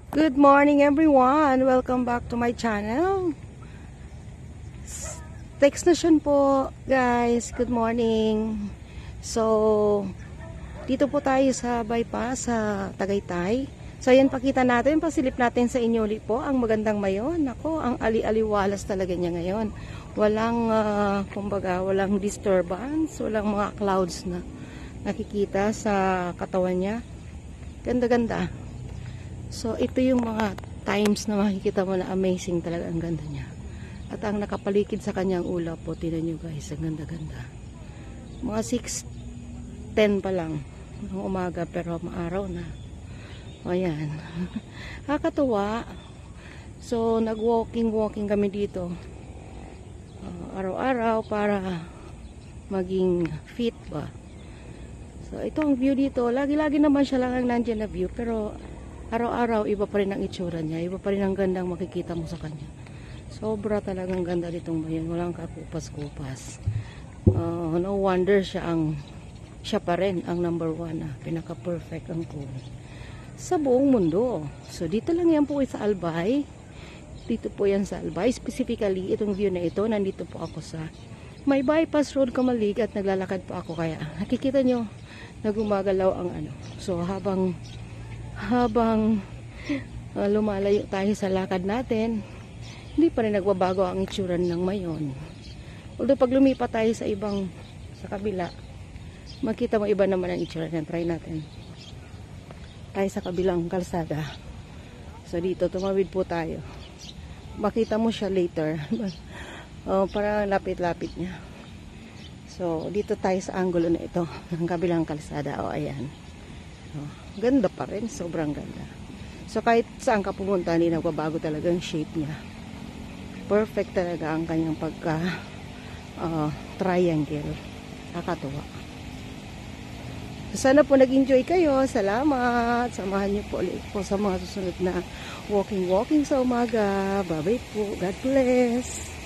Good morning everyone! Welcome back to my channel. Text Nation po guys, good morning. So, dito po tayo sa bypass sa Tagaytay. So, ayan pakita natin, pasilip natin sa inyo ulit po ang magandang mayon. Ako, ang ali-aliwalas talaga niya ngayon. Walang, kumbaga, walang disturbance, walang mga clouds na nakikita sa katawan niya. Ganda-ganda. So, ito yung mga times na makikita mo na amazing talaga ang ganda niya. At ang nakapalikid sa kanyang ulap po, tinan nyo guys, ang ganda-ganda. Mga 6:10 pa lang ng umaga, pero maaraw na. O, ayan. Nakakatuwa. So, nag-walking kami dito. Araw-araw para maging fit ba. So, ito ang view dito. Lagi-lagi naman siya lang ang nandiyan na view, pero araw-araw, iba pa rin ang itsura niya. Iba pa rin ang gandang makikita mo sa kanya. Sobra talagang ganda ditong bayan. Walang kakupas-kupas. No wonder siya pa rin ang number 1. Pinaka-perfect ang kulay sa buong mundo. So, dito lang yan po sa Albay. Dito po yan sa Albay. Specifically, itong view na ito, nandito po ako sa may bypass road Kamalig at naglalakad po ako. Kaya, nakikita nyo, nagumagalaw ang ano. So, habang lumalayo tayo sa lakad natin, hindi pa rin nagbabago ang itsura ng mayon. Although pag lumipat tayo sa kabila, makita mo iba naman ang itsura niyan. Try natin. Tayo sa kabilang kalsada. So dito, tumawid po tayo. Makita mo siya later. Para lapit-lapit niya. So dito tayo sa angulo na ito, ng kabilang kalsada. O ayan. Ganda pa rin, sobrang ganda. So kahit saan ka pumunta, hindi nagbabago talaga ang shape niya. Perfect talaga ang kanyang pagka triangle. Nakakatuwa. So, sana po nag-enjoy kayo. Salamat. Samahan niyo po ulit po sa mga susunod na walking sa umaga. Bye-bye po. God bless.